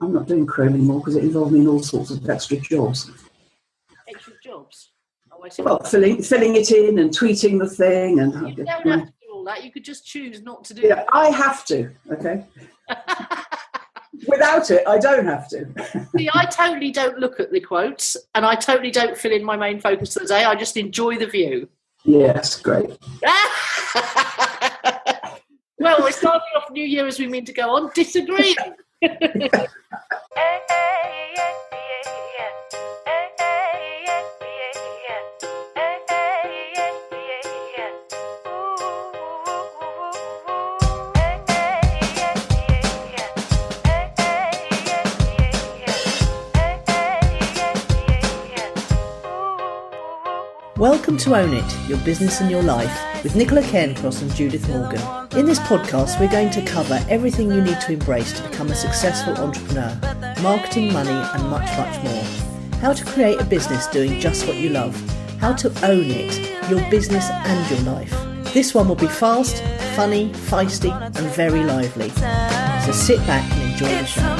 I'm not doing Chrome anymore because it involved me in all sorts of extra jobs. Extra jobs? Well, filling it in and tweeting the thing. And you don't have to do all that. You could just choose not to do it. I have to, okay? Without it, I don't have to. See, I totally don't look at the quotes, and I totally don't fill in my main focus of the day. I just enjoy the view. Yes, great. Well, we're starting off New Year as we mean to go on. Disagree. Welcome to Own It, Your Business and Your Life, with Nicola Cairncross and Judith Morgan. In this podcast, we're going to cover everything you need to embrace to become a successful entrepreneur, marketing, money, and much, much more. How to create a business doing just what you love. How to own it, your business and your life. This one will be fast, funny, feisty, and very lively. So sit back and enjoy the show.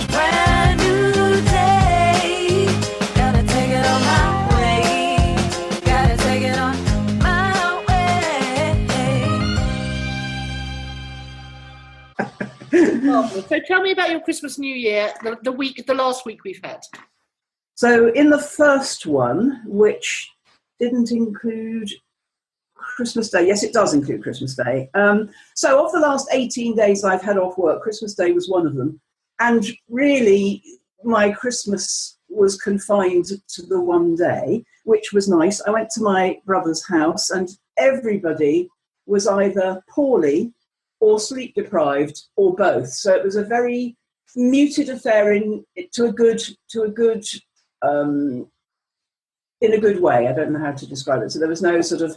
So tell me about your Christmas New Year, the last week we've had. So in the first one, which didn't include Christmas Day, yes, it does include Christmas Day. So of the last 18 days I've had off work, Christmas Day was one of them. And really, my Christmas was confined to the one day, which was nice. I went to my brother's house and everybody was either poorly or sleep deprived, or both. So it was a very muted affair in a good way. I don't know how to describe it. So there was no sort of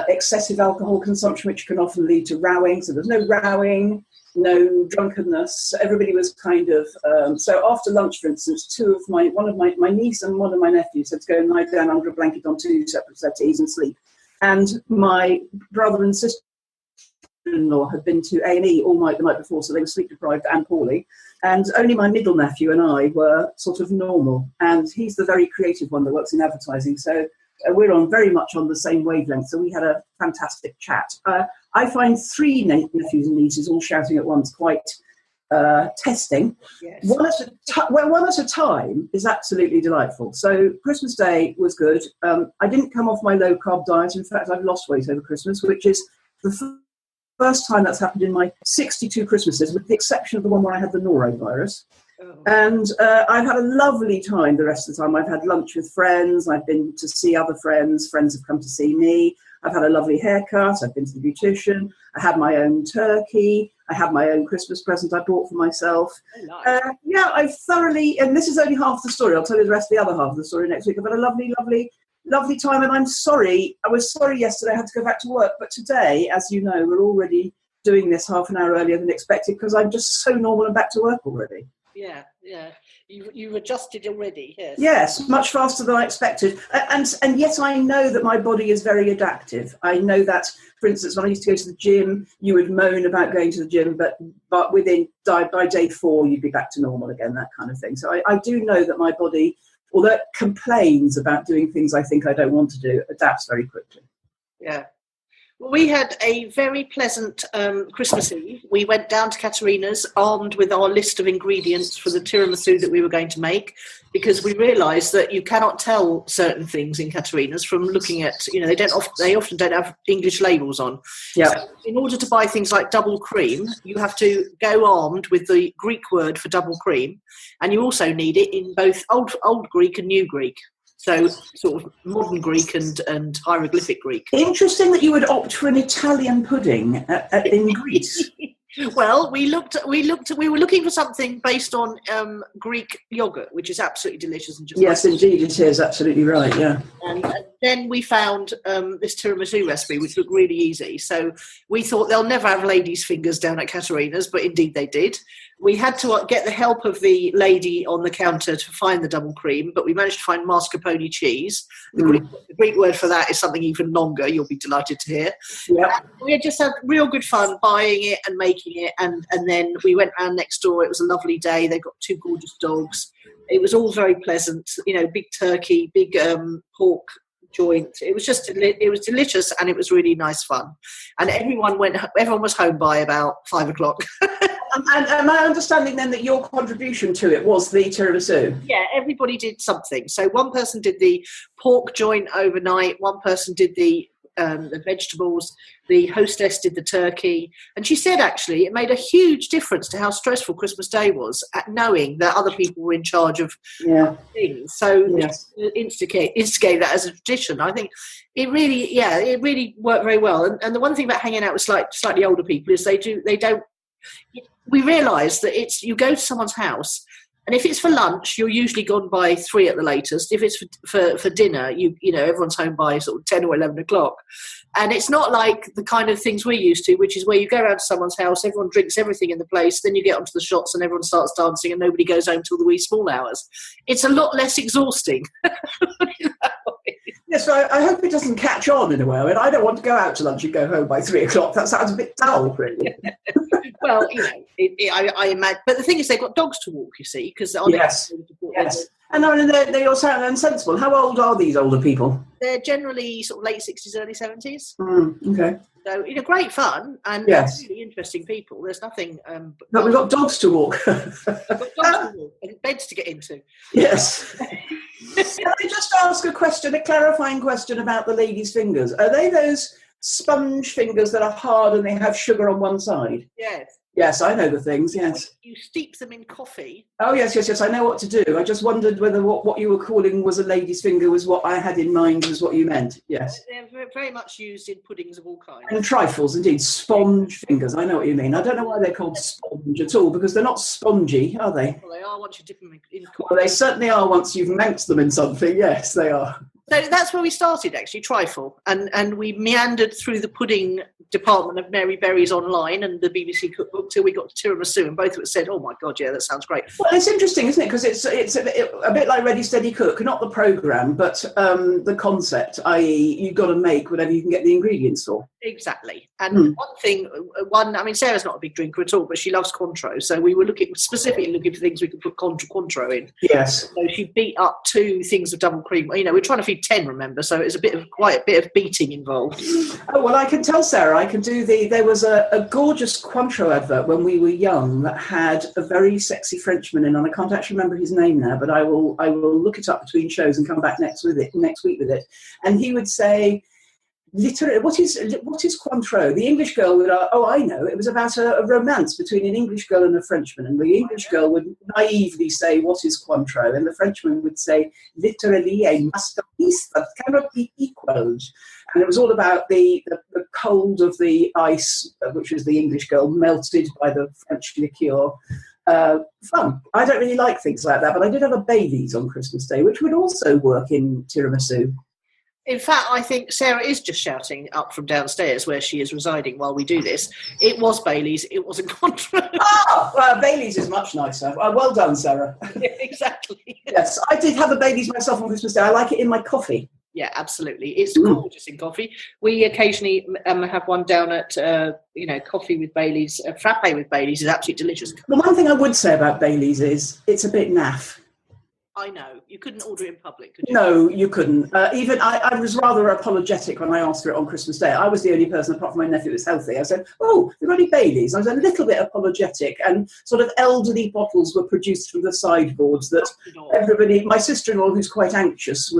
excessive alcohol consumption, which can often lead to rowing. So there's no rowing, no drunkenness. Everybody was kind of so after lunch, for instance, one of my niece and one of my nephews had to go and lie down under a blanket on two separate settees and sleep. And my brother and sister-in-law had been to A&E all night the night before, so they were sleep deprived and poorly. And only my middle nephew and I were sort of normal. And he's the very creative one that works in advertising. So we're very much on the same wavelength. So we had a fantastic chat. I find three nephews and nieces all shouting at once quite testing. Yes. One at a time is absolutely delightful. So Christmas Day was good. I didn't come off my low-carb diet. In fact, I've lost weight over Christmas, which is the first time that's happened in my 62 Christmases, with the exception of the one where I had the norovirus. Oh. And I've had a lovely time the rest of the time. I've had lunch with friends. I've been to see other friends. Friends have come to see me. I've had a lovely haircut. I've been to the beautician. I had my own turkey. I had my own Christmas present I bought for myself. Oh, nice. I've thoroughly, and this is only half the story. I'll tell you the rest of the other half of the story next week. I've had a lovely time, and I'm sorry. I was sorry yesterday I had to go back to work, but today, as you know, we're already doing this half an hour earlier than expected because I'm just so normal and back to work already. Yeah. You've adjusted already, yes. Yes, much faster than I expected. And yet I know that my body is very adaptive. I know that, for instance, when I used to go to the gym, you would moan about going to the gym, but by day 4, you'd be back to normal again, that kind of thing. So I do know that my body, although it complains about doing things I think I don't want to do, adapts very quickly. Yeah. Well, we had a very pleasant Christmas Eve. We went down to Katerina's armed with our list of ingredients for the tiramisu that we were going to make, because we realised that you cannot tell certain things in Katerina's from looking at, they often don't have English labels on. Yeah. So in order to buy things like double cream, you have to go armed with the Greek word for double cream, and you also need it in both Old Greek and New Greek. So sort of modern Greek and hieroglyphic Greek. Interesting that you would opt for an Italian pudding in Greece. Well, we were looking for something based on Greek yogurt, which is absolutely delicious. And just yes, indeed, it is absolutely right. Yeah. And then we found this tiramisu recipe, which looked really easy. So we thought they'll never have ladies' fingers down at Katerina's, but indeed they did. We had to get the help of the lady on the counter to find the double cream, but we managed to find mascarpone cheese. The Greek word for that is something even longer, you'll be delighted to hear. Yeah. We had just had real good fun buying it and making it, and then we went round next door. It was a lovely day. They got 2 gorgeous dogs. It was all very pleasant, big turkey, big pork joint. It was delicious, and it was really nice fun. And everyone was home by about 5 o'clock. And my understanding then that your contribution to it was the tiramisu. Yeah, everybody did something. So one person did the pork joint overnight, one person did the vegetables, the hostess did the turkey, and she said actually it made a huge difference to how stressful Christmas Day was at knowing that other people were in charge of things. So instigate that as a tradition. I think it really worked very well. And the one thing about hanging out with slightly older people is we realise that you go to someone's house, and if it's for lunch, you're usually gone by 3 at the latest. If it's for dinner, everyone's home by sort of 10 or 11 o'clock. And it's not like the kind of things we're used to, which is where you go around to someone's house, everyone drinks everything in the place, then you get onto the shots and everyone starts dancing and nobody goes home till the wee small hours. It's a lot less exhausting. Yes, so I hope it doesn't catch on in a way. I mean, I don't want to go out to lunch and go home by 3 o'clock. That sounds a bit dull, really. Well, I imagine. But the thing is, they've got dogs to walk, you see, because yes. And they all sound sensible. How old are these older people? They're generally sort of late 60s, early 70s. Okay. So, great fun and really interesting people. There's nothing... but we've got dogs to walk. We've got dogs to walk and beds to get into. Yes. Can I just ask a clarifying question about the ladies' fingers? Are they those sponge fingers that are hard and they have sugar on one side? Yes. Yes, I know the things, yes. You steep them in coffee. Oh, yes, I know what to do. I just wondered whether what you were calling was a lady's finger was what I had in mind was what you meant, yes. They're very much used in puddings of all kinds. And trifles, indeed. Sponge fingers, I know what you mean. I don't know why they're called sponge at all, because they're not spongy, are they? Well, they are once you dip them in coffee. Well, they certainly are once you've meant them in something, yes, they are. So that's where we started, actually, trifle. And we meandered through the pudding department of Mary Berry's online and the BBC cookbook till we got to tiramisu, and both of us said, oh my God, yeah, that sounds great. Well, it's interesting, isn't it? Because it's a bit like Ready, Steady, Cook, not the programme, but the concept, i.e. you've got to make whatever you can get the ingredients for. Exactly. And Sarah's not a big drinker at all, but she loves Cointreau, so we were specifically looking for things we could put Cointreau in. Yes. So she beat up 2 things of double cream. We're trying to feed 10, remember, so it's quite a bit of beating involved. Oh, well, I can tell Sarah, I can do there was a gorgeous Cointreau advert when we were young that had a very sexy Frenchman in, and I can't actually remember his name now, but I will look it up between shows and come back next week with it. And he would say, literally, what is Cointreau? The English girl would, I know, it was about a romance between an English girl and a Frenchman, and the English girl would naively say, what is Cointreau? And the Frenchman would say, literally, a masterpiece that cannot be equalled. And it was all about the cold of the ice, which was the English girl, melted by the French liqueur. Fun. I don't really like things like that, but I did have a Baileys on Christmas Day, which would also work in tiramisu. In fact, I think Sarah is just shouting up from downstairs where she is residing while we do this. It was Baileys, it wasn't Cointreau. Well, Baileys is much nicer. Well done, Sarah. Yeah, exactly. Yes, I did have a Baileys myself on Christmas Day. I like it in my coffee. Yeah, absolutely. It's gorgeous in coffee. We occasionally have one down at, coffee with Baileys. A frappe with Baileys is absolutely delicious. The one thing I would say about Baileys is it's a bit naff. I know. You couldn't order it in public, could you? No, you couldn't. Even I was rather apologetic when I asked for it on Christmas Day. I was the only person, apart from my nephew, who was healthy. I said, oh, you've got any Baileys? I was a little bit apologetic, and sort of elderly bottles were produced from the sideboards that everybody, my sister-in-law, who's quite anxious,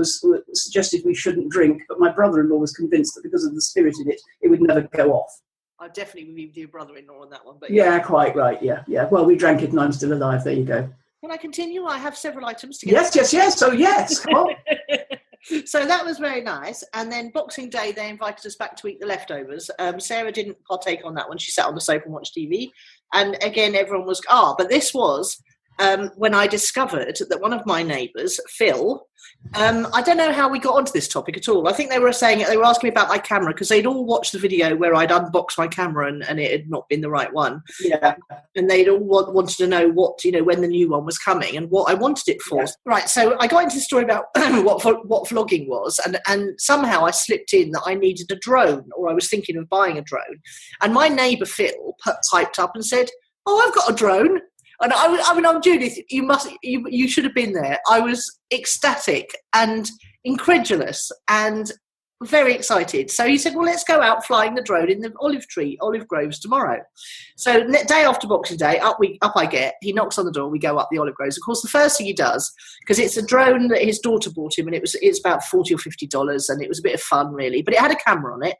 suggested we shouldn't drink, but my brother-in-law was convinced that because of the spirit in it, it would never go off. I definitely would be with your brother-in-law on that one. But yeah, quite right, yeah. Well, we drank it and I'm still alive. There you go. Can I continue? I have several items to get. Yes. Oh, yes. Come on. So that was very nice. And then Boxing Day, they invited us back to eat the leftovers. Sarah didn't partake on that one. She sat on the sofa and watched TV. And again, everyone was, but this was when I discovered that one of my neighbours, Phil, I don't know how we got onto this topic at all. I think they were asking me about my camera because they'd all watched the video where I'd unboxed my camera and it had not been the right one. Yeah. And they'd all wanted to know when the new one was coming and what I wanted it for. Yeah. Right. So I got into the story about what vlogging was, and somehow I slipped in that I needed a drone, or I was thinking of buying a drone. And my neighbour Phil piped up and said, "Oh, I've got a drone." And I'm Judith. You should have been there. I was ecstatic and incredulous and very excited. So he said, "Well, let's go out flying the drone in the olive groves tomorrow." So day after Boxing Day, up I get. He knocks on the door. We go up the olive groves. Of course, the first thing he does, because it's a drone that his daughter bought him, and it's about $40 or $50, and it was a bit of fun really. But it had a camera on it,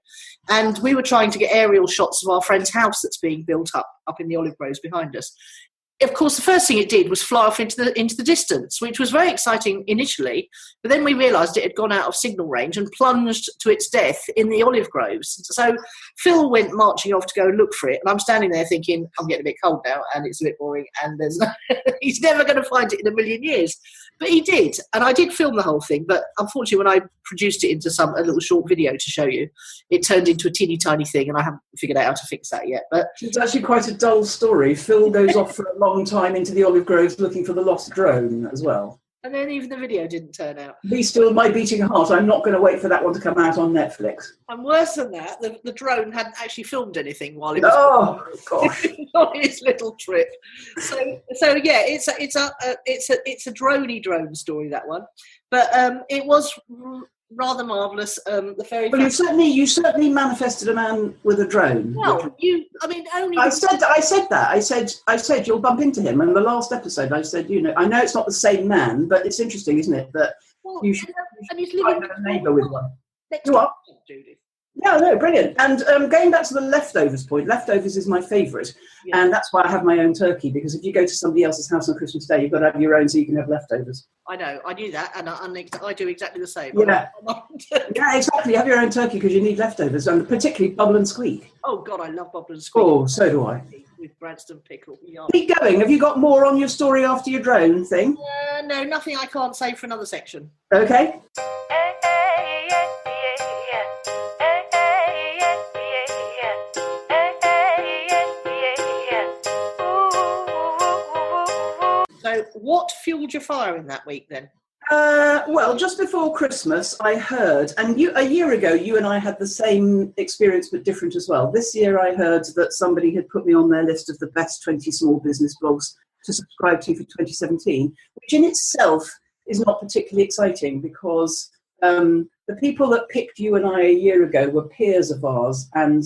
and we were trying to get aerial shots of our friend's house that's being built up in the olive groves behind us. Of course, the first thing it did was fly off into the distance, which was very exciting initially. But then we realised it had gone out of signal range and plunged to its death in the olive groves. So Phil went marching off to go and look for it. And I'm standing there thinking, I'm getting a bit cold now and it's a bit boring. And he's never going to find it in a million years. But he did. And I did film the whole thing. But unfortunately, when I produced it into a little short video to show you, it turned into a teeny tiny thing. And I haven't figured out how to fix that yet. But it's actually quite a dull story. Phil goes off for a long time into the olive groves looking for the lost drone as well. And then even the video didn't turn out. Be still my beating heart. I'm not going to wait for that one to come out on Netflix. And worse than that, the drone hadn't actually filmed anything while it was gosh. on his little trip. So yeah, it's a droney drone story, that one. But it was rather marvellous. You certainly manifested a man with a drone. Well, only. I said that. I said you'll bump into him. And in the last episode, I said, I know it's not the same man, but it's interesting, isn't it, that you should find a neighbour with one. You are, Judith. Yeah, no, brilliant. And going back to the leftovers point, leftovers is my favourite. Yeah. And that's why I have my own turkey, because if you go to somebody else's house on Christmas Day, you've got to have your own so you can have leftovers. I know, I knew that, and I do exactly the same. Yeah, yeah, exactly. You have your own turkey because you need leftovers, and particularly bubble and squeak. Oh, God, I love bubble and squeak. Oh, so do I. With Branston pickle. Yeah. Keep going. Have you got more on your story after your drone thing? No, nothing I can't say for another section. Okay. So what fueled your fire in that week then? Well, just before Christmas, I heard, and a year ago, you and I had the same experience, but different as well. This year, I heard that somebody had put me on their list of the best 20 small business blogs to subscribe to for 2017, which in itself is not particularly exciting because the people that picked you and I a year ago were peers of ours, and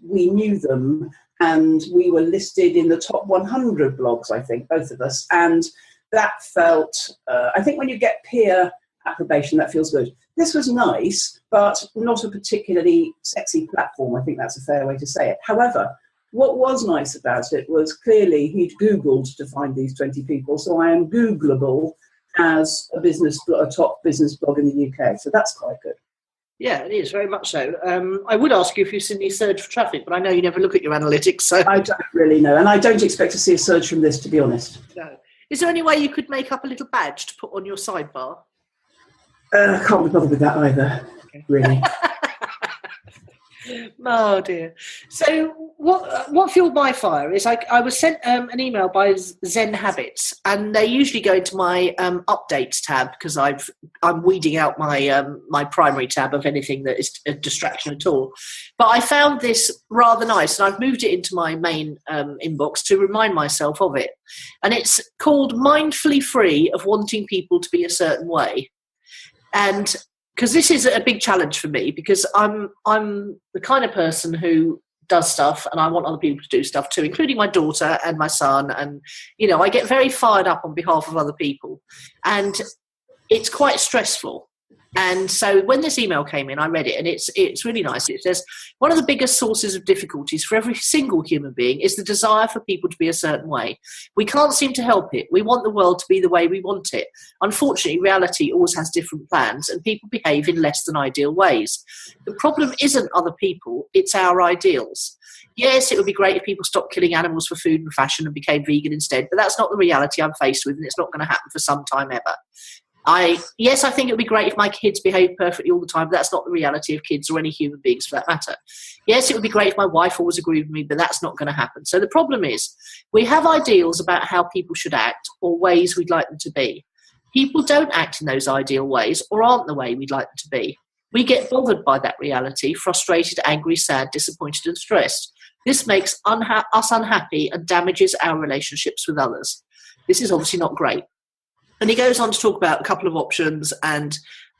we knew them, and we were listed in the top 100 blogs, I think, both of us, and that felt, I think when you get peer approbation, that feels good. This was nice, but not a particularly sexy platform. I think that's a fair way to say it. However, what was nice about it was clearly he'd Googled to find these 20 people, so I am Googleable as a top business blog in the UK. So that's quite good. Yeah, it is, very much so. I would ask you if you've seen any surge for traffic, but I know you never look at your analytics. So I don't really know, and I don't expect to see a surge from this, to be honest. No. Is there any way you could make up a little badge to put on your sidebar? I can't be bothered with that either, really. Oh dear. So what fueled my fire is I was sent an email by Zen Habits, and they usually go into my updates tab because I'm weeding out my primary tab of anything that is a distraction at all. But I found this rather nice, and I've moved it into my main inbox to remind myself of it. And it's called Mindfully Free of Wanting People to Be a Certain Way. And because this is a big challenge for me, because I'm the kind of person who does stuff and I want other people to do stuff too, including my daughter and my son. And, I get very fired up on behalf of other people. And it's quite stressful. And so when this email came in, I read it, and it's really nice. It says, one of the biggest sources of difficulties for every single human being is the desire for people to be a certain way. We can't seem to help it. We want the world to be the way we want it. Unfortunately, reality always has different plans, and people behave in less than ideal ways. The problem isn't other people, it's our ideals. Yes, it would be great if people stopped killing animals for food and fashion and became vegan instead, but that's not the reality I'm faced with, and it's not going to happen for some time ever. I think it would be great if my kids behaved perfectly all the time, but that's not the reality of kids or any human beings for that matter. Yes, it would be great if my wife always agreed with me, but that's not going to happen. So the problem is we have ideals about how people should act or ways we'd like them to be. People don't act in those ideal ways or aren't the way we'd like them to be. We get bothered by that reality, frustrated, angry, sad, disappointed and stressed. This makes us unhappy and damages our relationships with others. This is obviously not great. And he goes on to talk about a couple of options. And,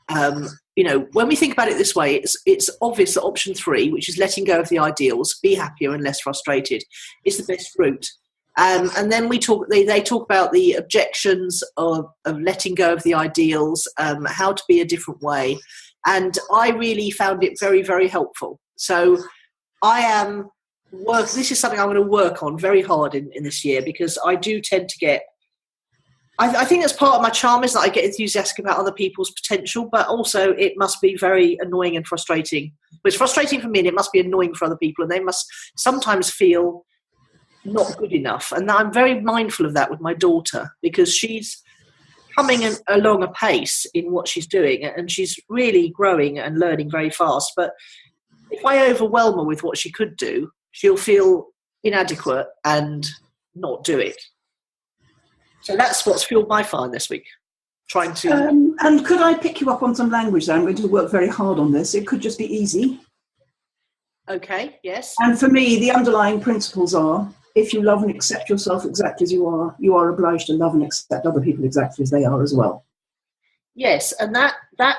when we think about it this way, it's obvious that option 3, which is letting go of the ideals, be happier and less frustrated, is the best route. And then they talk about the objections of letting go of the ideals, how to be a different way. And I really found it very, very helpful. So this is something I'm going to work on very hard in this year, because I do tend to get, I think that's part of my charm, is that I get enthusiastic about other people's potential, but also it must be very annoying and frustrating. But it's frustrating for me, and it must be annoying for other people, and they must sometimes feel not good enough. And I'm very mindful of that with my daughter, because she's coming along a pace in what she's doing, and she's really growing and learning very fast. But if I overwhelm her with what she could do, she'll feel inadequate and not do it. So that's what's fueled my fire this week, trying to... and could I pick you up on some language there? I'm going to work very hard on this. It could just be easy. Okay, yes. And for me, the underlying principles are, if you love and accept yourself exactly as you are obliged to love and accept other people exactly as they are as well. Yes, and that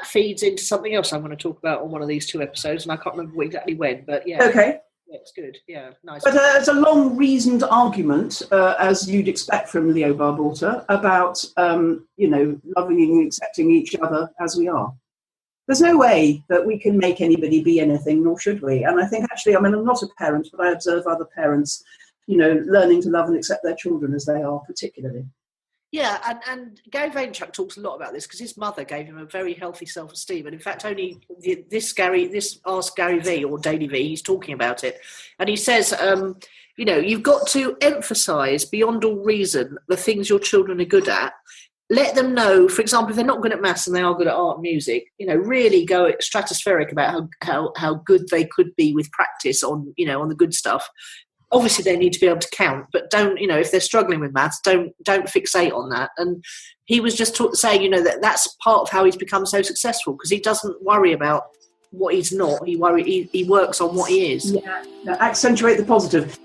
feeds into something else I'm going to talk about on one of these 2 episodes, and I can't remember exactly when, but yeah. Okay. Yeah, it's good. Yeah, nice. But it's a long reasoned argument, as you'd expect from Leo Barborta, about, loving and accepting each other as we are. There's no way that we can make anybody be anything, nor should we. And I think actually, I'm not a parent, but I observe other parents, learning to love and accept their children as they are, particularly. Yeah, and Gary Vaynerchuk talks a lot about this, because his mother gave him a very healthy self-esteem. And in fact, only this Ask Gary V, or Daily V, he's talking about it. And he says, you've got to emphasise beyond all reason the things your children are good at. Let them know, for example, if they're not good at maths and they are good at art and music, really go stratospheric about how good they could be with practice on the good stuff. Obviously, they need to be able to count, but don't, if they're struggling with maths, don't fixate on that. And he was just saying, that's part of how he's become so successful, because he doesn't worry about what he's not. He works on what he is. Yeah, accentuate the positive.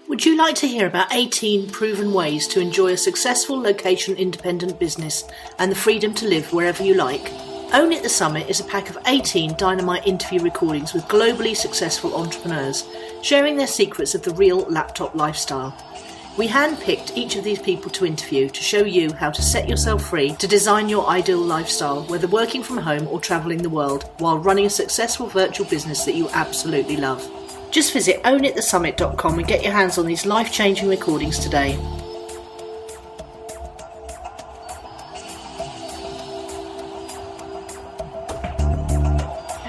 Would you like to hear about 18 proven ways to enjoy a successful location-independent business and the freedom to live wherever you like? Own It The Summit is a pack of 18 dynamite interview recordings with globally successful entrepreneurs, sharing their secrets of the real laptop lifestyle. We handpicked each of these people to interview to show you how to set yourself free to design your ideal lifestyle, whether working from home or travelling the world, while running a successful virtual business that you absolutely love. Just visit ownitthesummit.com and get your hands on these life-changing recordings today.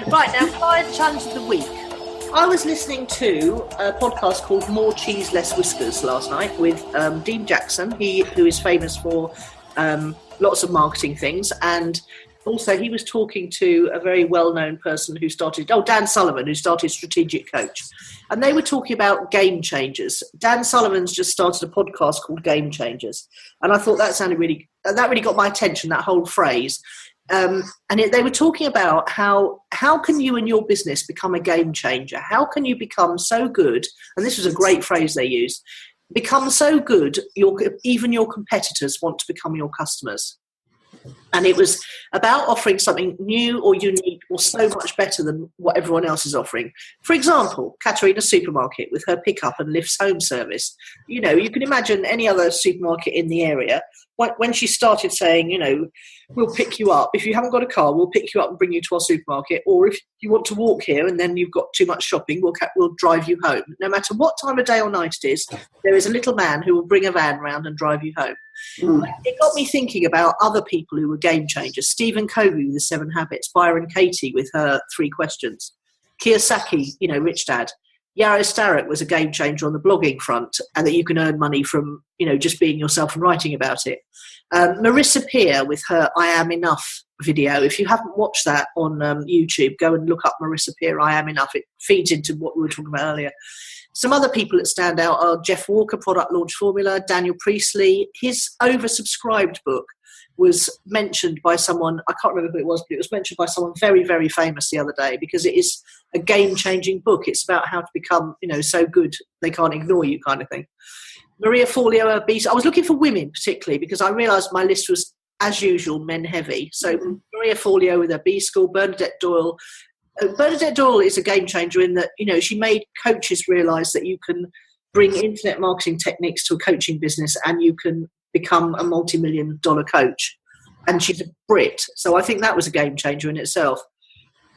Right, now, Client Challenge of the Week. I was listening to a podcast called More Cheese, Less Whiskers last night with Dean Jackson, who is famous for lots of marketing things, and also he was talking to a very well-known person who started, Dan Sullivan, who started Strategic Coach. And they were talking about game changers. Dan Sullivan's just started a podcast called Game Changers. And I thought that really got my attention, that whole phrase. They were talking about how can you in your business become a game changer? How can you become so good, and this was a great phrase they used, become so good even your competitors want to become your customers. And it was about offering something new or unique or so much better than what everyone else is offering. For example, Katerina's Supermarket with her pickup and lifts home service. You can imagine any other supermarket in the area. When she started saying, we'll pick you up. If you haven't got a car, we'll pick you up and bring you to our supermarket. Or if you want to walk here and then you've got too much shopping, we'll drive you home. No matter what time of day or night it is, there is a little man who will bring a van round and drive you home. It got me thinking about other people who were game changers. Stephen Covey with the 7 Habits, Byron Katie with her 3 questions, Kiyosaki, Rich Dad. Yarrow Starrett was a game changer on the blogging front, and that you can earn money from, just being yourself and writing about it. Marissa Peer with her I Am Enough video. If you haven't watched that on YouTube, go and look up Marissa Peer, I Am Enough. It feeds into what we were talking about earlier. Some other people that stand out are Jeff Walker, Product Launch Formula, Daniel Priestley. His oversubscribed book was mentioned by someone, I can't remember who it was, but it was mentioned by someone very, very famous the other day, because it is a game-changing book. It's about how to become, so good they can't ignore you kind of thing. Maria Forleo, her B. I was looking for women particularly because I realised my list was, as usual, men heavy. So Maria Forleo with her B School, Bernadette Doyle. Bernadette Doyle is a game changer in that, she made coaches realise that you can bring internet marketing techniques to a coaching business and you can become a multi-million-dollar coach. And she's a Brit. So I think that was a game changer in itself.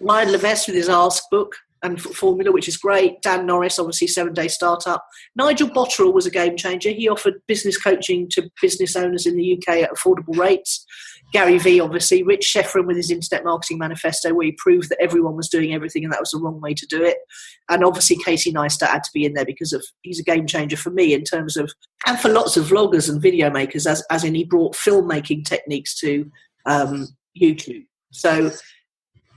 Ryan Levesque with his Ask book and formula, which is great. Dan Norris, obviously 7-Day Startup. Nigel Botterill was a game changer. He offered business coaching to business owners in the UK at affordable rates. Gary Vee, obviously. Rich Sheffrin with his Internet Marketing Manifesto, where he proved that everyone was doing everything and that was the wrong way to do it. And obviously Casey Neistat had to be in there because he's a game changer for me in terms of, and for lots of vloggers and video makers, as in he brought filmmaking techniques to YouTube. So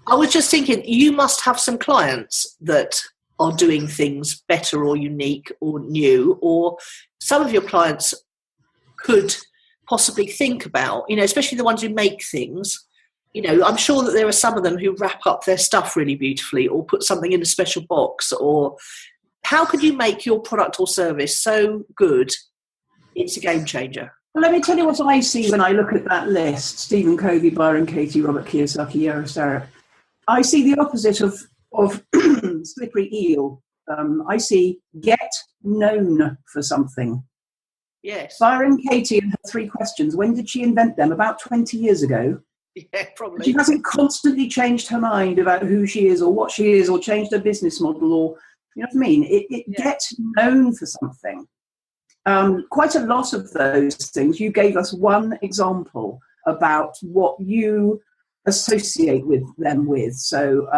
I was just thinking, you must have some clients that are doing things better or unique or new, or some of your clients could possibly think about, especially the ones who make things. I'm sure that there are some of them who wrap up their stuff really beautifully or put something in a special box. Or how could you make your product or service so good it's a game changer? Well, let me tell you what I see when I look at that list. Stephen Covey, Byron Katie, Robert Kiyosaki, Yarrow Starrett. I see the opposite of slippery eel. I see get known for something. Yes. Byron Katie and her 3 questions. When did she invent them? About 20 years ago. Yeah, probably. She hasn't constantly changed her mind about who she is or what she is, or changed her business model, or, you know what I mean? Gets known for something. Quite a lot of those things. You gave us one example about what you associate with them with. So,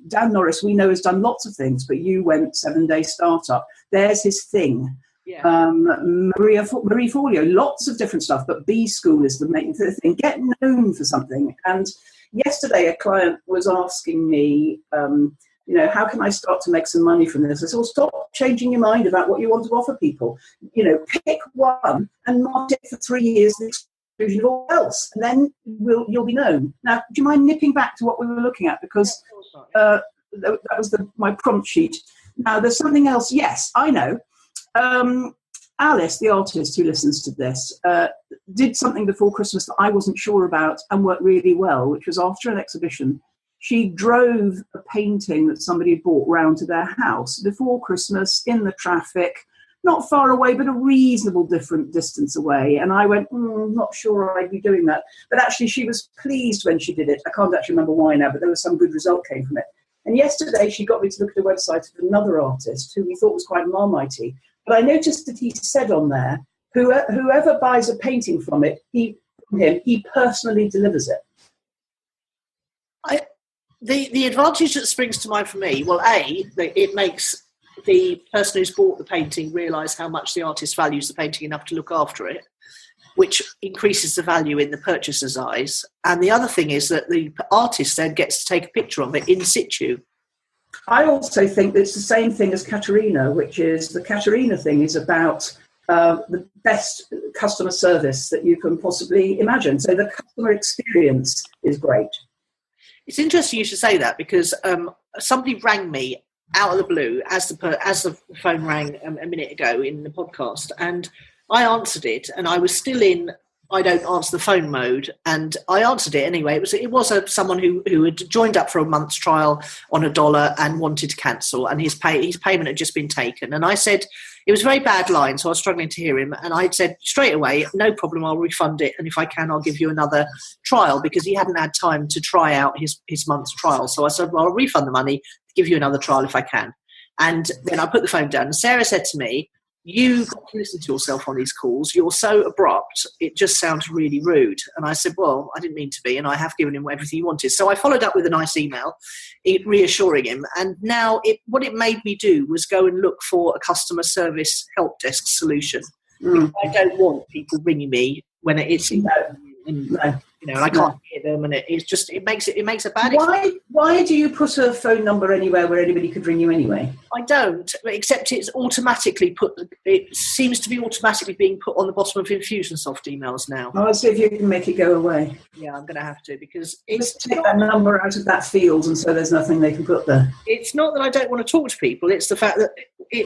Dan Norris, we know, has done lots of things, but you went 7-Day Startup. There's his thing. Yeah. Marie Forleo, lots of different stuff, but B School is the main thing. Get known for something. And yesterday a client was asking me, how can I start to make some money from this? I said, well, stop changing your mind about what you want to offer people. Pick one and market it for 3 years to the exclusion of all else, and then you'll be known. Now, do you mind nipping back to what we were looking at? Because that was my prompt sheet. Now, there's something else. Yes, I know. Alice, the artist who listens to this, did something before Christmas that I wasn't sure about and worked really well, which was after an exhibition. She drove a painting that somebody had bought round to their house before Christmas in the traffic, not far away, but a reasonable different distance away. And I went, not sure I'd be doing that. But actually, she was pleased when she did it. I can't actually remember why now, but there was some good result came from it. And yesterday, she got me to look at the website of another artist who we thought was quite marmitey. But I noticed that he said on there, whoever buys a painting from he personally delivers it. The advantage that springs to mind for me, well, it makes the person who's bought the painting realise how much the artist values the painting enough to look after it, which increases the value in the purchaser's eyes. And the other thing is that the artist then gets to take a picture of it in situ. I also think that it's the same thing as Katerina, which is the Katerina thing is about the best customer service that you can possibly imagine. So the customer experience is great. It's interesting you should say that, because somebody rang me out of the blue as the phone rang a minute ago in the podcast, and I answered it, and I was still in I don't answer the phone mode, and I answered it anyway. It was someone who had joined up for a month's trial on $1 and wanted to cancel, and his payment had just been taken. And I said, it was a very bad line, so I was struggling to hear him. And I said straight away, no problem, I'll refund it, and if I can, I'll give you another trial, because he hadn't had time to try out his month's trial. So I said, well, I'll refund the money, give you another trial if I can. And then I put the phone down, and Sarah said to me, you got to listen to yourself on these calls. You're so abrupt. It just sounds really rude. And I said, well, I didn't mean to be, and I have given him everything he wanted. So I followed up with a nice email, reassuring him. And now what it made me do was go and look for a customer service help desk solution. I don't want people ringing me when it's and I can't hear them, and it makes a bad. Why do you put a phone number anywhere where anybody could ring you anyway? I don't, except it's automatically put. It seems to be automatically being put on the bottom of Infusionsoft emails now. I'll see if you can make it go away. Yeah, I'm going to have to, because just take that number out of that field, and so there's nothing they can put there. It's not that I don't want to talk to people. It's the fact that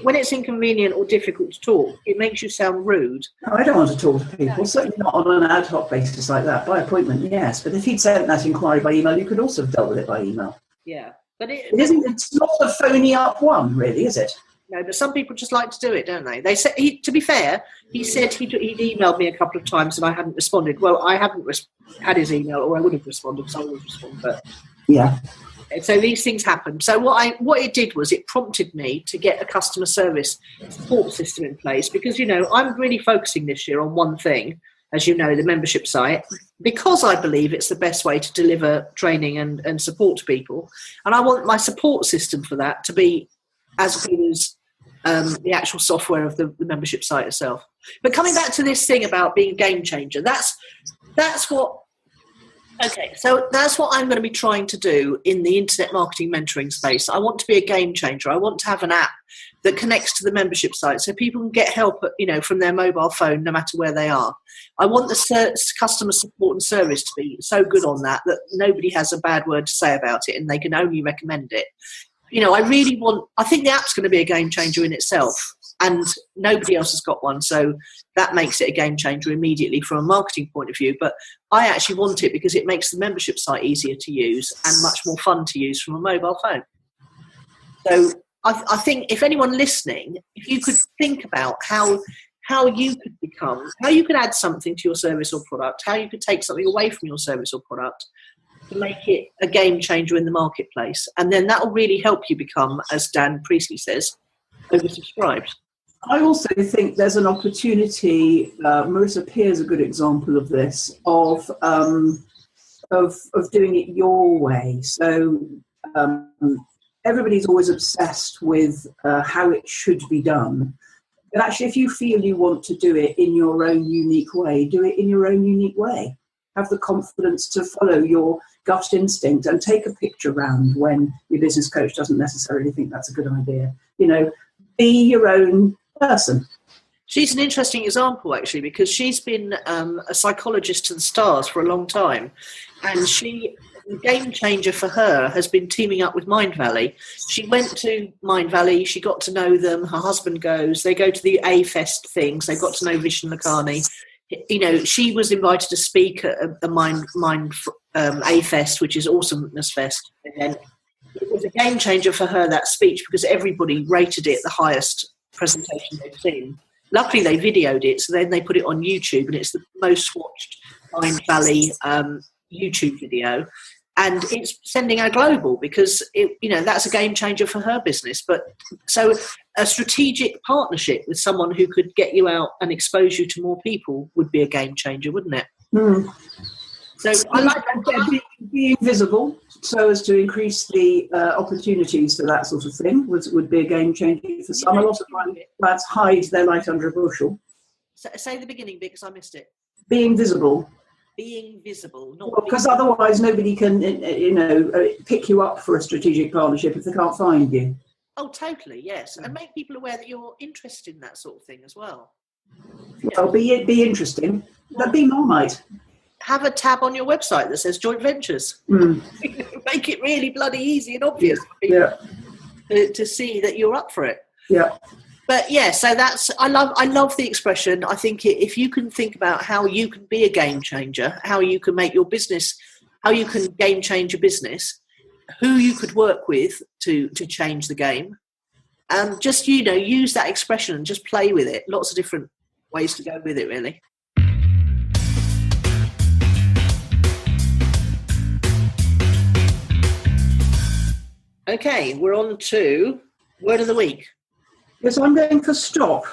when it's inconvenient or difficult to talk, it makes you sound rude. No, I don't want to talk to people. No. Certainly not on an ad hoc basis like that. By appointment, yes. But if he'd sent that inquiry by email, you could also have dealt with it by email. Yeah, but it's not a phony up one, really, is it? No, but some people just like to do it, don't they? They said, to be fair, he said he'd emailed me a couple of times and I hadn't responded. Well, I hadn't had his email, or I would have responded, because I always respond. But yeah. So these things happen. So what it did was it prompted me to get a customer service support system in place, because, I'm really focusing this year on one thing, as you know, the membership site, because I believe it's the best way to deliver training and support to people. And I want my support system for that to be as good as the actual software of the membership site itself. But coming back to this thing about being a game changer, that's what I'm going to be trying to do in the internet marketing mentoring space. I want to be a game changer. I want to have an app that connects to the membership site so people can get help, from their mobile phone, no matter where they are. I want the customer support and service to be so good on that nobody has a bad word to say about it, and they can only recommend it. I think the app's going to be a game changer in itself, and nobody else has got one. So that makes it a game changer immediately from a marketing point of view. But I actually want it because it makes the membership site easier to use and much more fun to use from a mobile phone. So I think if anyone listening, if you could think about how you could add something to your service or product, how you could take something away from your service or product to make it a game changer in the marketplace. And then that will really help you become, as Dan Priestley says, oversubscribed. I also think there's an opportunity, Marissa Peer's a good example of this, of doing it your way. So everybody's always obsessed with how it should be done. But actually, if you feel you want to do it in your own unique way, do it in your own unique way. Have the confidence to follow your gut instinct and take a picture round when your business coach doesn't necessarily think that's a good idea. Be your own person. She's an interesting example, actually, because she's been a psychologist to the stars for a long time. And the game changer for her has been teaming up with Mind Valley. She went to Mind Valley, she got to know them, her husband goes, they go to the A-Fest things, they've got to know Vishen Lakhani. She was invited to speak at the Mind A-Fest, which is Awesomeness Fest. And it was a game changer for her, that speech, because everybody rated it the highest presentation they've seen. Luckily, they videoed it, so then they put it on YouTube, and it's the most watched Mind Valley YouTube video. And it's sending her global because that's a game changer for her business. But so a strategic partnership with someone who could get you out and expose you to more people would be a game changer, wouldn't it? Mm. So I like being visible so as to increase the opportunities for that sort of thing would be a game changer for some. A lot of clients hide their light under a bushel. Say the beginning bit because I missed it. Being visible. Being visible, not because otherwise nobody can, pick you up for a strategic partnership if they can't find you. Oh, totally, yes, and make people aware that you're interested in that sort of thing as well. Well, be interesting, but be Marmite. Have a tab on your website that says joint ventures. Make it really bloody easy and obvious for people to see that you're up for it. Yeah. But yeah, so I love the expression. I think if you can think about how you can be a game changer, how you can make your business, how you can game change your business, who you could work with to change the game, just, use that expression and just play with it. Lots of different ways to go with it, really. Okay, we're on to word of the week. Yes, I'm going for stop.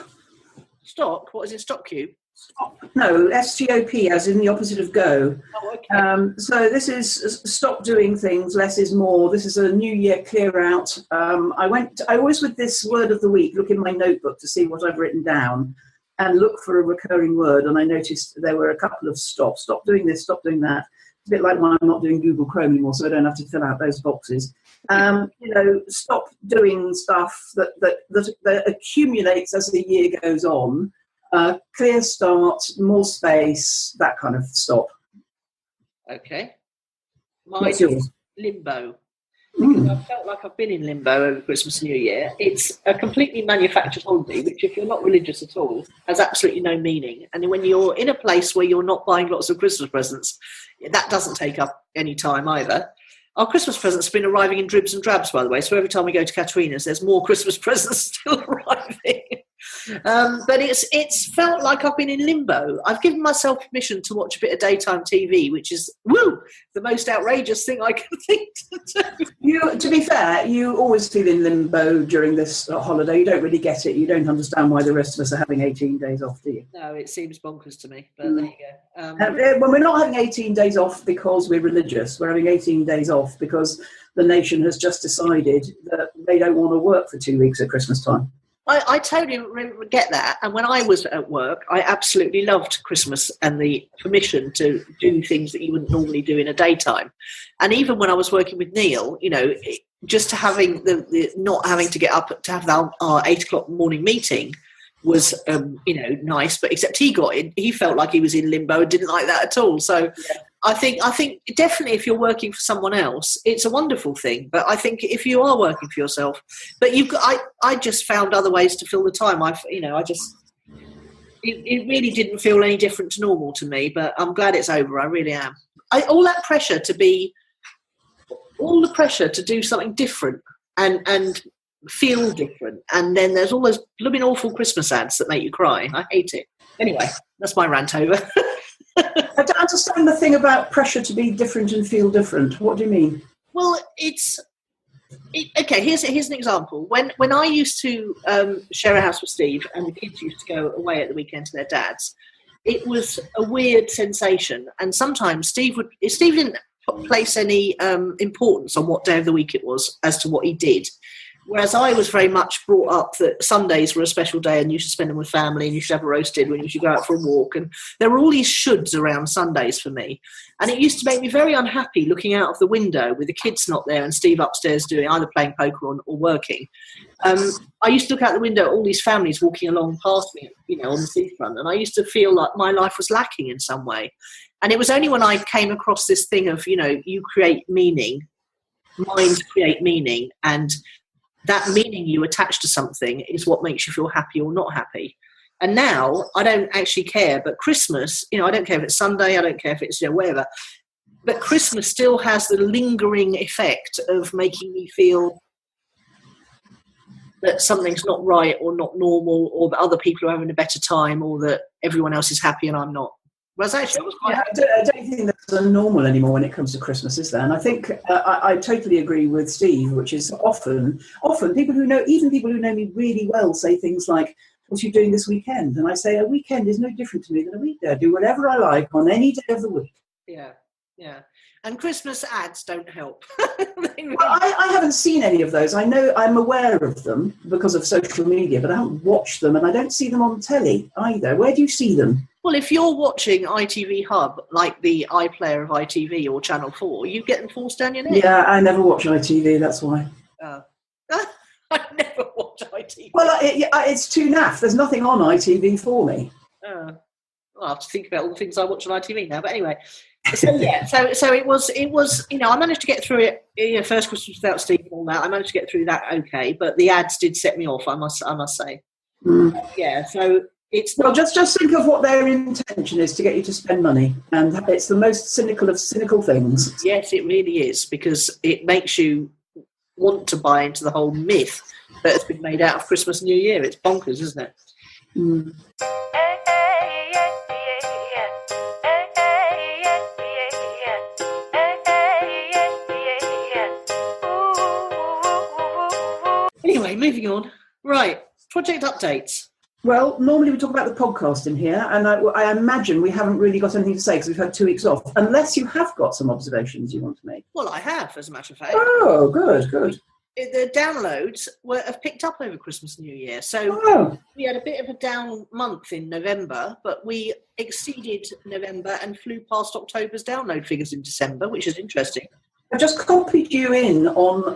Stop? What is it, stop cue? Stop. No, S-T-O-P, as in the opposite of go. Oh, okay. So this is stop doing things, less is more. This is a New Year clear out. I always, with this word of the week, look in my notebook to see what I've written down and look for a recurring word. And I noticed there were a couple of stop doing this, stop doing that. It's a bit like when I'm not doing Google Chrome anymore, so I don't have to fill out those boxes. Stop doing stuff that accumulates as the year goes on. Clear start, more space, that kind of stop. Okay. Mine is limbo. Because I felt like I've been in limbo over Christmas and New Year. It's a completely manufactured holiday, which, if you're not religious at all, has absolutely no meaning. And when you're in a place where you're not buying lots of Christmas presents, that doesn't take up any time either. Our Christmas presents have been arriving in dribs and drabs, by the way. So every time we go to Katerina's, there's more Christmas presents still arriving. But it's felt like I've been in limbo. I've given myself permission to watch a bit of daytime TV, which is, the most outrageous thing I can think to do. To be fair, you always feel in limbo during this holiday. You don't really get it. You don't understand why the rest of us are having 18 days off, do you? No, it seems bonkers to me, but there you go. When we're not having 18 days off because we're religious, we're having 18 days off because the nation has just decided that they don't want to work for 2 weeks at Christmas time. I totally get that. And when I was at work, I absolutely loved Christmas and the permission to do things that you wouldn't normally do in a daytime. And even when I was working with Neil, just having the not having to get up to have our 8 o'clock morning meeting was, nice. But except he felt like he was in limbo and didn't like that at all. So yeah. I think definitely if you're working for someone else, it's a wonderful thing. But I think if you are working for yourself, but I just found other ways to fill the time. It really didn't feel any different to normal to me. But I'm glad it's over. I really am. All the pressure to do something different and feel different, and then there's all those blooming awful Christmas ads that make you cry. I hate it. Anyway, that's my rant over. I don't understand the thing about pressure to be different and feel different. What do you mean? Well, okay. Here's an example. When I used to share a house with Steve, and the kids used to go away at the weekend to their dads, it was a weird sensation. And sometimes Steve didn't place any importance on what day of the week it was as to what he did. Whereas I was very much brought up that Sundays were a special day and you should spend them with family and you should have a roast dinner and you should go out for a walk. And there were all these shoulds around Sundays for me. And it used to make me very unhappy looking out of the window with the kids not there and Steve upstairs doing either playing poker or working. I used to look out the window at all these families walking along past me, on the seafront. And I used to feel like my life was lacking in some way. And it was only when I came across this thing of, you create meaning, minds create meaning, and that meaning you attach to something is what makes you feel happy or not happy. And now I don't actually care, but Christmas, I don't care if it's Sunday, I don't care if it's whatever, but Christmas still has the lingering effect of making me feel that something's not right or not normal, or that other people are having a better time, or that everyone else is happy and I'm not. Whereas actually, I don't think that's normal anymore when it comes to Christmas, is there? And I think I totally agree with Steve, which is often people who know me really well say things like, "What are you doing this weekend?" And I say, "A weekend is no different to me than a weekday. I do whatever I like on any day of the week." Yeah. And Christmas ads don't help. Well, I haven't seen any of those. I know I'm aware of them because of social media, but I haven't watched them, and I don't see them on telly either. Where do you see them? Well, if you're watching ITV Hub, like the iPlayer of ITV or Channel 4, you get them forced down your neck. Yeah, I never watch ITV, that's why. I never watch ITV. Well, it's too naff. There's nothing on ITV for me. Well, I have to think about all the things I watch on ITV now. But anyway, so it was. I managed to get through it. First Christmas without Steve and all that. I managed to get through that okay, but the ads did set me off. I must say. Yeah, so it's well, just think of what their intention is to get you to spend money, and it's the most cynical of cynical things. Yes, it really is, because it makes you want to buy into the whole myth that has been made out of Christmas and New Year. It's bonkers, isn't it? Mm. Anyway, moving on. Right, project updates. Well, normally we talk about the podcast in here, and I imagine we haven't really got anything to say because we've had 2 weeks off, unless you have got some observations you want to make. Well, I have, as a matter of fact. Oh, good. The downloads have picked up over Christmas and New Year. So we had a bit of a down month in November, but we exceeded November and flew past October's download figures in December, which is interesting. I just copied you in on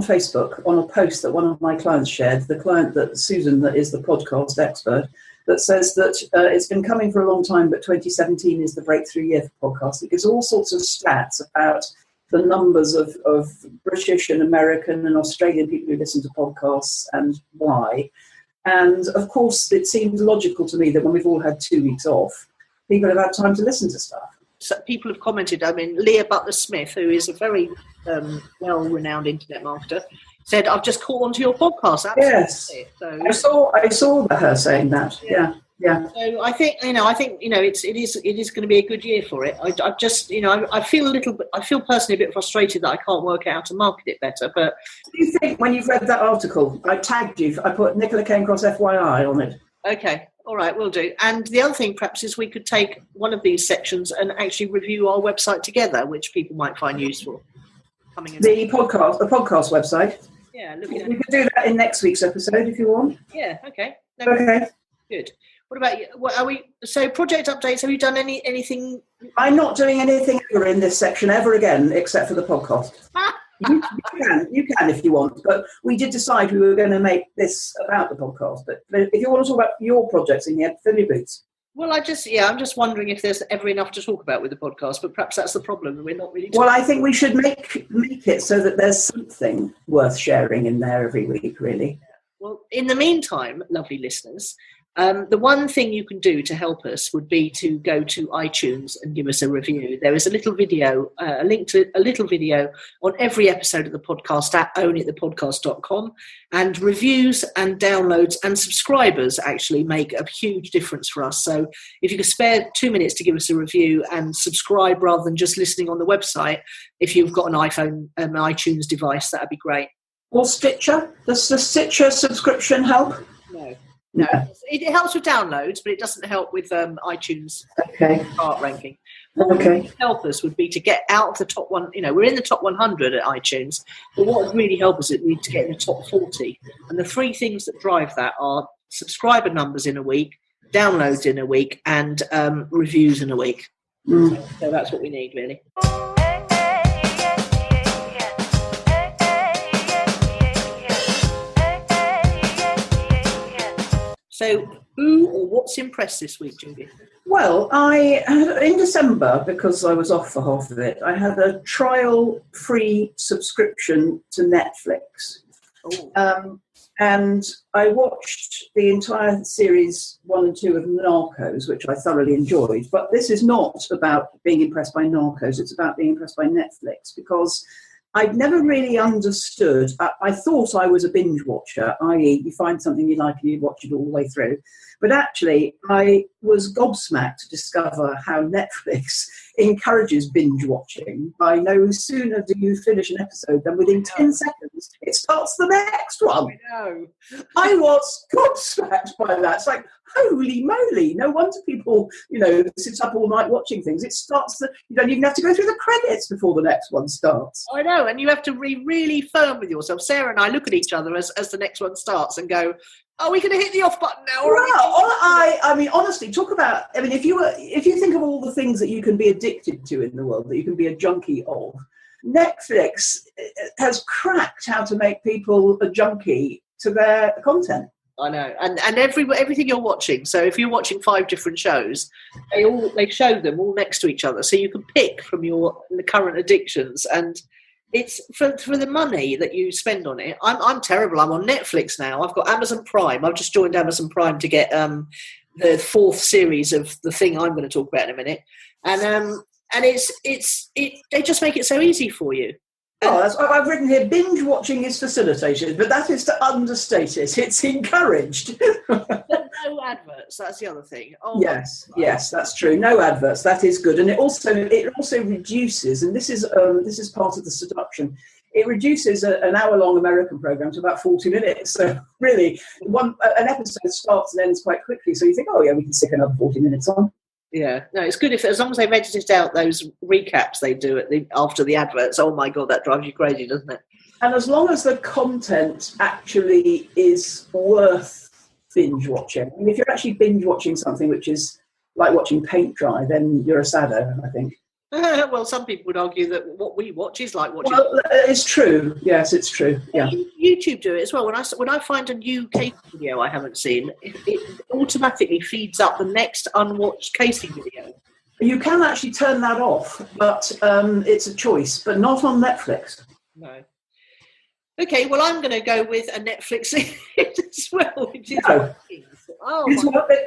Facebook on a post that one of my clients shared, the client that Susan, that is the podcast expert, that says that it's been coming for a long time, but 2017 is the breakthrough year for podcasts. It gives all sorts of stats about the numbers of British and American and Australian people who listen to podcasts and why. And of course, it seems logical to me that when we've all had 2 weeks off, people have had time to listen to stuff. So people have commented. I mean, Leah Butler-Smith, who is a very well-renowned internet marketer, said, "I've just caught onto your podcast." Absolutely. Yes, so I saw her saying that. Yeah. So I think it is going to be a good year for it. I just I feel personally a bit frustrated that I can't work out how to market it better. But what do you think when you've read that article? I tagged you. I put Nicola Cairncross FYI on it. Okay. All right, we'll do. And the other thing, perhaps, is we could take one of these sections and actually review our website together, which people might find useful. The podcast website. Yeah, we could do that in next week's episode if you want. Yeah. Okay. Okay. Good. What about you? What are we? So, project updates. Have you done anything? I'm not doing anything ever in this section ever again, except for the podcast. You can if you want, but we did decide we were going to make this about the podcast. But if you want to talk about your projects in here, fill your boots. Well, I'm just wondering if there's ever enough to talk about with the podcast, but perhaps that's the problem. We're not really. Well, I think we should make it so that there's something worth sharing in there every week, really. Well, in the meantime, lovely listeners, the one thing you can do to help us would be to go to iTunes and give us a review. There is a little video, a link to a little video on every episode of the podcast at ownitthepodcast.com, and reviews and downloads and subscribers actually make a huge difference for us. So if you could spare 2 minutes to give us a review and subscribe rather than just listening on the website, if you've got an iPhone, an iTunes device, that'd be great. Or Stitcher? Does the Stitcher subscription help? No, it helps with downloads, but it doesn't help with iTunes chart ranking. What would help us would be to get out of the top one. We're in the top 100 at iTunes, but what would really help us is to get in the top 40. And the 3 things that drive that are subscriber numbers in a week, downloads in a week, and reviews in a week. So that's what we need, really. So, who or what's impressed this week, Judy? Well, in December, because I was off for half of it, I had a trial-free subscription to Netflix. And I watched the entire series 1 and 2 of Narcos, which I thoroughly enjoyed. But this is not about being impressed by Narcos. It's about being impressed by Netflix, because I'd never really understood. I thought I was a binge watcher, i.e. you find something you like and you watch it all the way through. But actually, I was gobsmacked to discover how Netflix encourages binge watching by no sooner do you finish an episode than within 10 seconds, it starts the next one. I was gobsmacked by that. It's like, holy moly, no wonder people, sit up all night watching things. It starts, you don't even have to go through the credits before the next one starts. I know, and you have to be really firm with yourself. Sarah and I look at each other as the next one starts and go, are we going to hit the off button now? I mean, honestly, talk about, if you think of all the things that you can be addicted to in the world, that you can be a junkie of, Netflix has cracked how to make people a junkie to their content. I know, and everything you're watching. So if you're watching 5 different shows, they show them all next to each other, so you can pick from the current addictions. And It's for the money that you spend on it. I'm terrible. I'm on Netflix now. I've got Amazon Prime. I've just joined Amazon Prime to get the 4th series of the thing I'm going to talk about in a minute. And they just make it so easy for you. I've written here, binge watching is facilitated, but that is to understate it. It's encouraged. No adverts, that's the other thing. Oh, yes, that's true. No adverts, that is good. And it also reduces, and this is part of the seduction, it reduces an hour-long American program to about 40 minutes. So really, an episode starts and ends quite quickly. So you think, oh yeah, we can stick another 40 minutes on. Yeah, no, it's good as long as they've edited out those recaps they do after the adverts. Oh my God, that drives you crazy, doesn't it? And as long as the content actually is worth binge watching, I mean, if you're actually binge watching something which is like watching paint dry, then you're a saddo, I think. Well, some people would argue that what we watch is like watching. Well, it's true. Yes, it's true. Yeah. YouTube do it as well. When I find a new case video I haven't seen, it automatically feeds up the next unwatched casing video. You can actually turn that off, but it's a choice, but not on Netflix. No. Okay, well, I'm going to go with a Netflix as well, which is Vikings.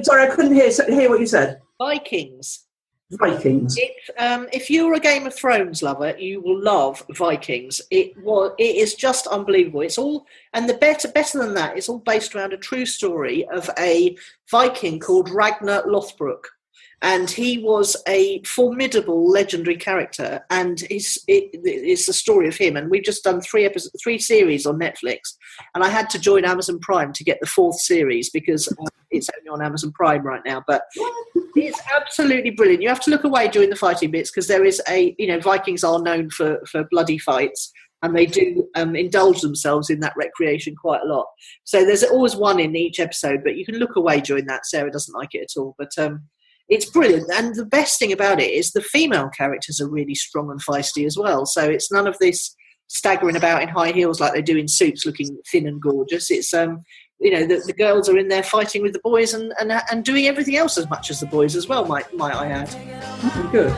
Sorry, I couldn't hear what you said. Vikings. If you're a Game of Thrones lover, you will love Vikings. It is just unbelievable. It's all, and the better than that, it's all based around a true story of a Viking called Ragnar Lothbrok. And he was a formidable, legendary character, and it's the story of him. And we've just done 3 series on Netflix, and I had to join Amazon Prime to get the 4th series because it's only on Amazon Prime right now. But it's absolutely brilliant. You have to look away during the fighting bits because there is Vikings are known for bloody fights, and they do indulge themselves in that recreation quite a lot. So there's always one in each episode, but you can look away during that. Sarah doesn't like it at all, but it's brilliant. And the best thing about it is the female characters are really strong and feisty as well. So it's none of this staggering about in high heels like they do in Suits, looking thin and gorgeous. It's the girls are in there fighting with the boys and doing everything else as much as the boys as well, might I add. Good.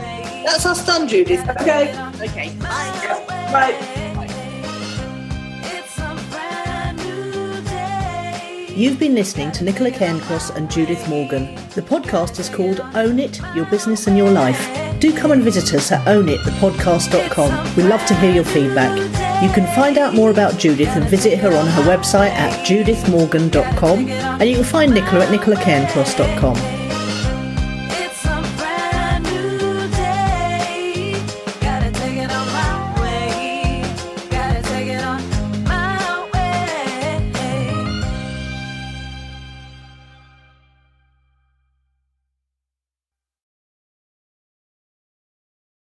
That's us done, Judith. Okay. Bye. Bye. You've been listening to Nicola Cairncross and Judith Morgan. The podcast is called Own It, Your Business and Your Life. Do come and visit us at ownitthepodcast.com. We'd love to hear your feedback. You can find out more about Judith and visit her on her website at judithmorgan.com, and you can find Nicola at nicolacairncross.com.